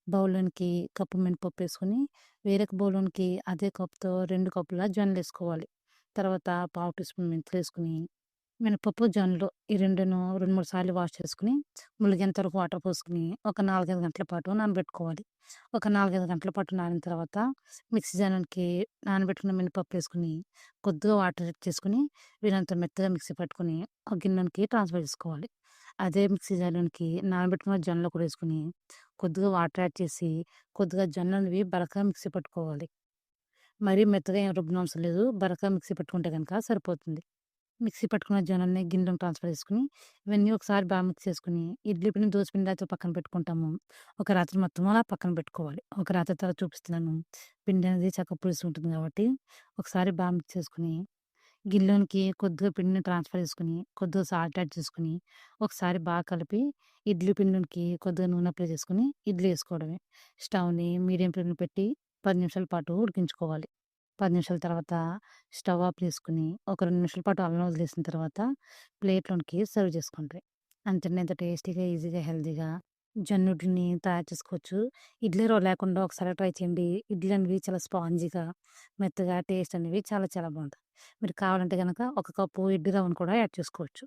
బౌల్‌లోనికి cup మినపప్పేసుకొని, వేరొక బౌల్‌లోనికి అదే కప్‌తో 2 కప్పుల జొన్నలేసుకోవాలి. తర్వాత పావు టీ స్పూన్ మెంతులేసుకొని, మినపప్పు, జొన్నలు ఈ రెండును 2, 3 సార్లు వాష్ చేసుకొని, ములిగేంత వరకు వాటర్ పోసుకొని, ఒక 4, 5 గంటల పాటు నానబెట్టుకోవాలి. ఒక 4, 5 గంటల పాటు నానిన తర్వాత మిక్సీ జార్‌లోనికి నానబెట్టుకున్న మినపప్పేసుకొని, కొద్దిగా వాటర్ యాడ్ చేసుకొని, వీలైనంత మెత్తగా మిక్సీ పట్టుకొని, ఒక గిన్నెలోనికి ట్రాన్స్‌ఫర్ చేసుకోవాలి. అదే మిక్సీ జార్‌లోనికి నానబెట్టుకున్న జొన్నలు కూడా ఏసుకొని, కొద్దిగా వాటర్ యాడ్ చేసి, కొద్దిగా జొన్నలవి బరకగా మిక్సీ పట్టుకోవాలి. మరీ మెత్తగా ఏం రుబ్బనవసరం లేదు. బరకగా మిక్సీ పట్టుకుంటే గనక సరిపోతుంది. మిక్సీ పట్టుకున్న జొన్నలని గిన్నెలోకి ట్రాన్స్‌ఫర్ చేసుకొని, ఇవన్నీ ఒకసారి బాగా మిక్స్ చేసుకొని, ఇడ్లీ పిండి, దోస పిండి అయితే పక్కన పెట్టుకుంటాము. ఒక రాత్రి మొత్తం అలా పక్కన పెట్టుకోవాలి. ఒక రాత్రి తర్వాత చూపిస్తున్నాను. పిండి అనేది చక్కగా పులుసు ఉంటుంది కాబట్టి, ఒకసారి బాగా మిక్స్ చేసుకొని, గిన్నెలోనికి కొద్దిగా పిండిని ట్రాన్స్‌ఫర్ చేసుకొని, కొద్దిగా సాల్ట్ యాడ్ చేసుకొని, ఒకసారి బాగా కలిపి, ఇడ్లీ పిండిలోనికి కొద్దిగా నూనె అప్లై చేసుకొని, ఇడ్లీ ఏసుకోవడమే. స్టవ్‌ని మీడియం ఫ్లేమ్‌లో పెట్టి 10 నిమిషాల పాటు ఉడికించుకోవాలి. 10 నిమిషాల తర్వాత స్టవ్ ఆఫ్ చేసుకొని, ఒక 2 నిమిషాల పాటు అల్లం వదిలేసిన తర్వాత ప్లేట్‌లోనికి సర్వ్ చేసుకోండి. అంతేనండి, ఎంత టేస్టీగా, ఈజీగా, హెల్తీగా జొన్న ఇడ్లీని తయారు చేసుకోవచ్చు. ఇడ్లీ రవ్వ లేకుండా ఒకసారి ట్రై చేయండి. ఇడ్లీ అనేవి చాలా స్పాంజీగా, మెత్తగా టేస్ట్ అనేవి చాలా చాలా బావుంటాయి. మీరు కావాలంటే గనక ఒక కప్పు ఇడ్లీ రవ్వను కూడా యాడ్ చేసుకోవచ్చు.